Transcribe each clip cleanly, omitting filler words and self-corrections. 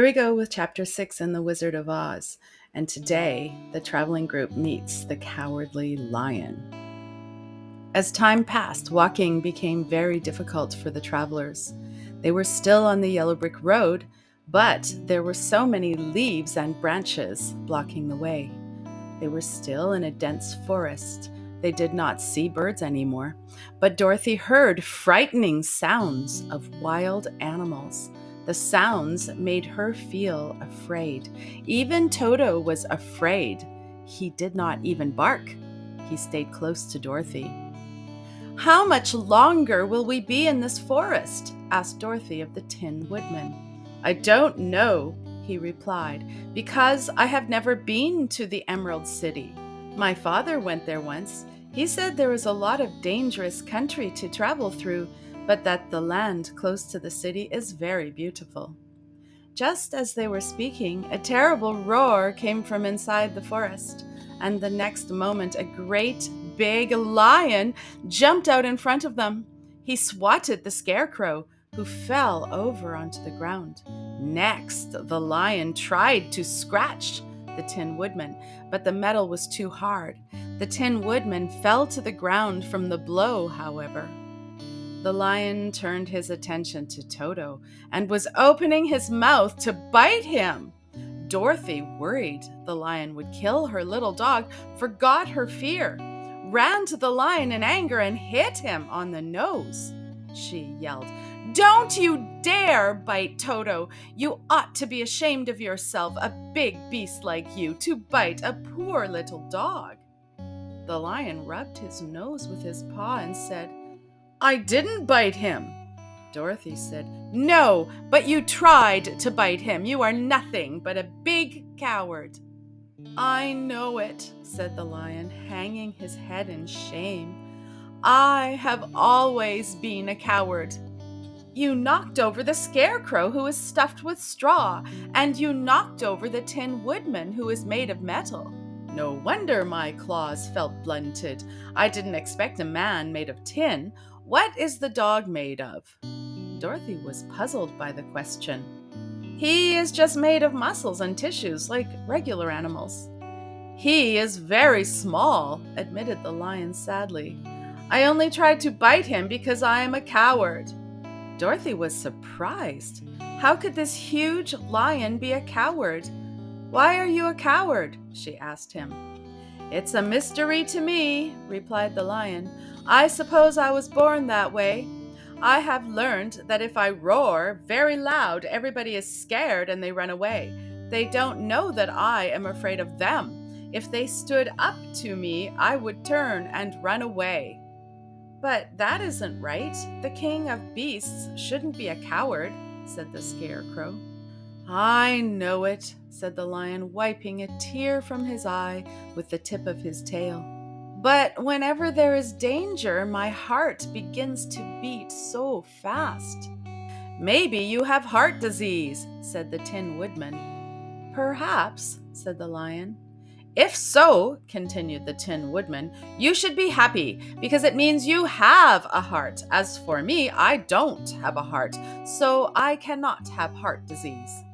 Here we go with Chapter 6 in The Wizard of Oz, and today the traveling group meets the Cowardly Lion. As time passed, walking became very difficult for the travelers. They were still on the yellow brick road, but there were so many leaves and branches blocking the way. They were still in a dense forest. They did not see birds anymore, but Dorothy heard frightening sounds of wild animals. The sounds made her feel afraid. Even Toto was afraid. He did not even bark. He stayed close to Dorothy. "How much longer will we be in this forest?" asked Dorothy of the Tin Woodman. "I don't know," he replied, "because I have never been to the Emerald City. My father went there once. He said there was a lot of dangerous country to travel through, but that the land close to the city is very beautiful." Just as they were speaking, a terrible roar came from inside the forest, and the next moment a great big lion jumped out in front of them. He swatted the Scarecrow, who fell over onto the ground. Next, the lion tried to scratch the Tin Woodman, but the metal was too hard. The Tin Woodman fell to the ground from the blow, however. The lion turned his attention to Toto and was opening his mouth to bite him. Dorothy, worried the lion would kill her little dog, forgot her fear, ran to the lion in anger and hit him on the nose. She yelled, "Don't you dare bite Toto! You ought to be ashamed of yourself, a big beast like you, to bite a poor little dog." The lion rubbed his nose with his paw and said, "I didn't bite him." Dorothy said, "No, but you tried to bite him. You are nothing but a big coward." "I know it," said the lion, hanging his head in shame. "I have always been a coward. You knocked over the Scarecrow, who is stuffed with straw, and you knocked over the Tin Woodman, who is made of metal. No wonder my claws felt blunted. I didn't expect a man made of tin. What is the dog made of?" Dorothy was puzzled by the question. "He is just made of muscles and tissues like regular animals." "He is very small," admitted the lion sadly. "I only tried to bite him because I am a coward." Dorothy was surprised. How could this huge lion be a coward? "Why are you a coward?" she asked him. "It's a mystery to me," replied the lion. "I suppose I was born that way. I have learned that if I roar very loud, everybody is scared and they run away. They don't know that I am afraid of them. If they stood up to me, I would turn and run away." "But that isn't right. The king of beasts shouldn't be a coward," said the Scarecrow. "I know it," said the lion, wiping a tear from his eye with the tip of his tail. "But whenever there is danger, my heart begins to beat so fast." "Maybe you have heart disease," said the Tin Woodman. "Perhaps," said the lion. "If so," continued the Tin Woodman, "you should be happy, because it means you have a heart. As for me, I don't have a heart, so I cannot have heart disease."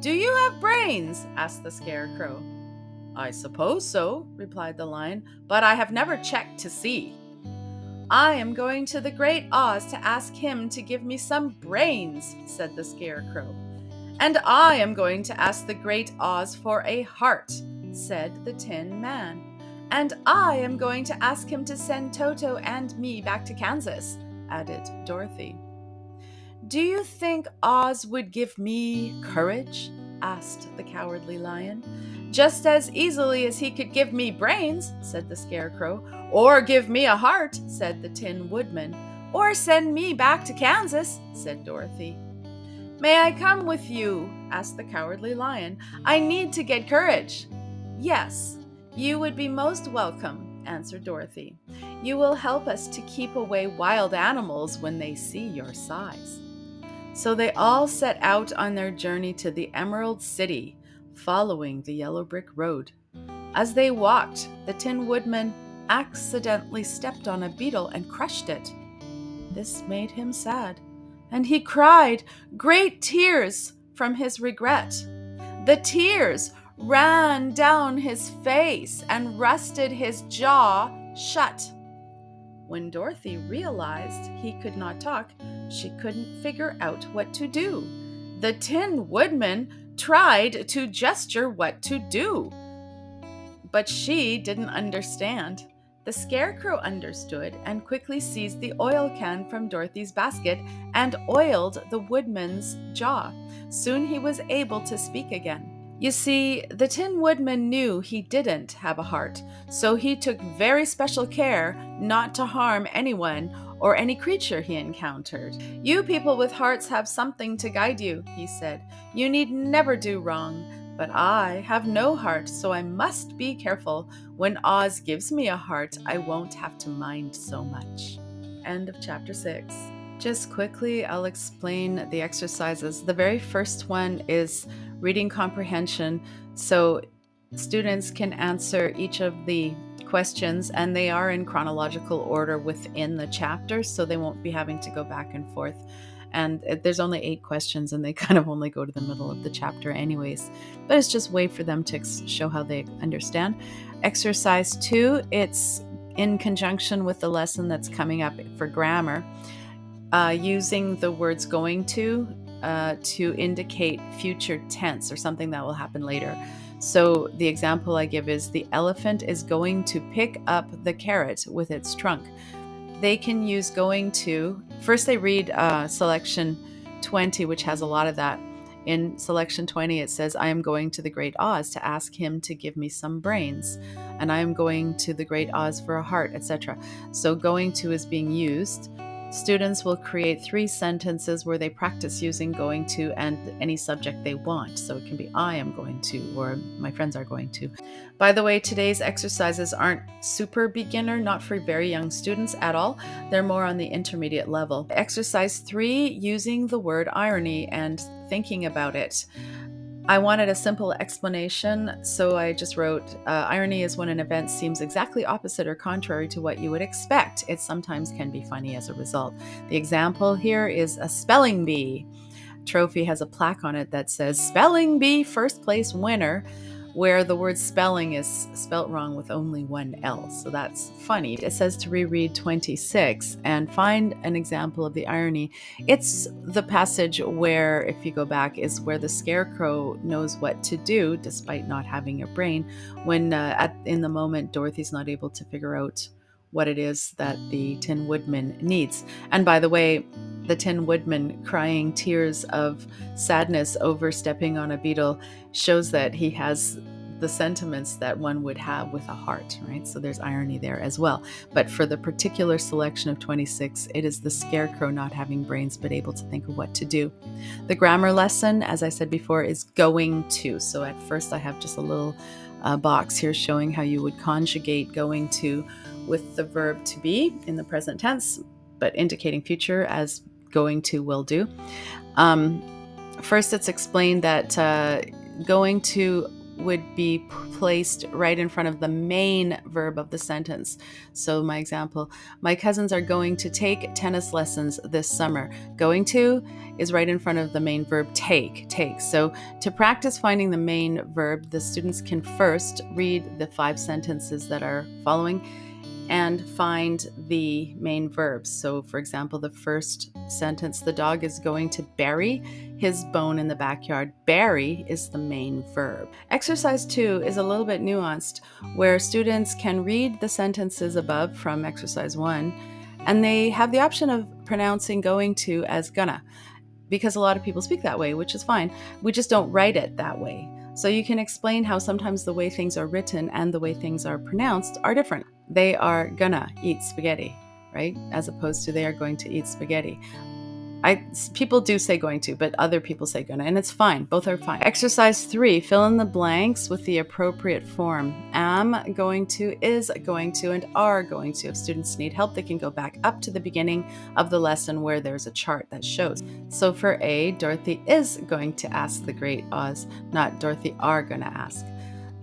"Do you have brains?" asked the Scarecrow. "I suppose so," replied the lion, "but I have never checked to see." "I am going to the Great Oz to ask him to give me some brains," said the Scarecrow. "And I am going to ask the Great Oz for a heart," said the Tin Man. "And I am going to ask him to send Toto and me back to Kansas," added Dorothy. "Do you think Oz would give me courage?" asked the Cowardly Lion. "Just as easily as he could give me brains," said the Scarecrow. "Or give me a heart," said the Tin Woodman. "Or send me back to Kansas," said Dorothy. "May I come with you?" asked the Cowardly Lion. "I need to get courage." "Yes, you would be most welcome," answered Dorothy. "You will help us to keep away wild animals when they see your size." So they all set out on their journey to the Emerald City, following the yellow brick road. As they walked, the Tin Woodman accidentally stepped on a beetle and crushed it. This made him sad, and he cried. Great tears from his regret. The tears ran down his face and rusted his jaw shut. When Dorothy realized he could not talk, she couldn't figure out what to do. The Tin Woodman tried to gesture what to do, but she didn't understand. The Scarecrow understood and quickly seized the oil can from Dorothy's basket and oiled the Woodman's jaw. Soon he was able to speak again. You see, the Tin Woodman knew he didn't have a heart, so he took very special care not to harm anyone or any creature he encountered. You people with hearts have something to guide you, he said. You need never do wrong. But I have no heart, so I must be careful. When Oz gives me a heart, I won't have to mind so much. End of chapter 6. Just quickly, I'll explain the exercises. The very first one is reading comprehension. So students can answer each of the questions, and they are in chronological order within the chapter, so they won't be having to go back and forth. And there's only 8 questions, and they kind of only go to the middle of the chapter anyways. But it's just a way for them to show how they understand. Exercise 2, it's in conjunction with the lesson that's coming up for grammar, using the words going to indicate future tense or something that will happen later. So the example I give is the elephant is going to pick up the carrot with its trunk. They can use going to. First, they read selection 20, which has a lot of that. In selection 20, it says, I am going to the Great Oz to ask him to give me some brains, and I am going to the Great Oz for a heart, etc. So going to is being used. Students will create 3 sentences where they practice using going to and any subject they want. So it can be I am going to, or my friends are going to. By the way, today's exercises aren't super beginner, not for very young students at all. They're more on the intermediate level. Exercise 3, using the word irony and thinking about it. I wanted a simple explanation, so I just wrote, irony is when an event seems exactly opposite or contrary to what you would expect. It sometimes can be funny as a result. The example here is a spelling bee. Trophy has a plaque on it that says, Spelling Bee first place winner, where the word spelling is spelt wrong with only one L. So that's funny. It says to reread 26 and find an example of the irony. It's the passage where, if you go back, is where the Scarecrow knows what to do despite not having a brain, when in the moment Dorothy's not able to figure out what it is that the Tin Woodman needs. And by the way, the Tin Woodman crying tears of sadness over stepping on a beetle shows that he has the sentiments that one would have with a heart, right? So there's irony there as well. But for the particular selection of 26, it is the Scarecrow not having brains but able to think of what to do. The grammar lesson, as I said before, is going to. So at first I have just a little box here showing how you would conjugate going to with the verb to be in the present tense, but indicating future as going to will do. First, it's explained that going to would be placed right in front of the main verb of the sentence. So my example, my cousins are going to take tennis lessons this summer. Going to is right in front of the main verb take. So to practice finding the main verb, the students can first read the 5 sentences that are following and find the main verbs. So for example, the first sentence, the dog is going to bury his bone in the backyard. Bury is the main verb. Exercise 2 is a little bit nuanced, where students can read the sentences above from exercise 1, and they have the option of pronouncing going to as gonna, because a lot of people speak that way, which is fine. We just don't write it that way. So you can explain how sometimes the way things are written and the way things are pronounced are different. They are gonna eat spaghetti, right? As opposed to they are going to eat spaghetti. People do say going to, but other people say gonna, and it's fine. Both are fine. Exercise 3, fill in the blanks with the appropriate form. Am going to, is going to, and are going to. If students need help, they can go back up to the beginning of the lesson where there's a chart that shows. So for A, Dorothy is going to ask the Great Oz, not Dorothy are gonna ask.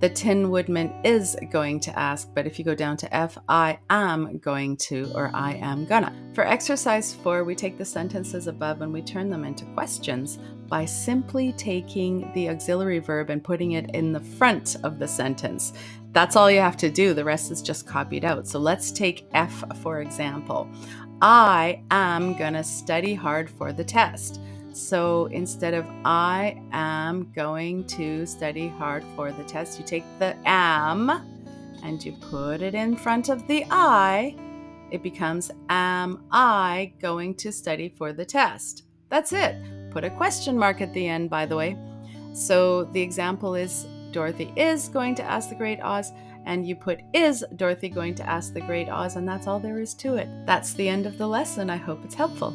The Tin Woodman is going to ask, but if you go down to F, I am going to, or I am gonna. For exercise 4, we take the sentences above and we turn them into questions by simply taking the auxiliary verb and putting it in the front of the sentence. That's all you have to do. The rest is just copied out. So let's take F for example. I am gonna study hard for the test. So instead of I am going to study hard for the test, you take the am and you put it in front of the I. It becomes, am I going to study for the test? That's it. Put a question mark at the end, by the way. So the example is, Dorothy is going to ask the Great Oz, and you put, is Dorothy going to ask the Great Oz, and that's all there is to it. That's the end of the lesson. I hope it's helpful.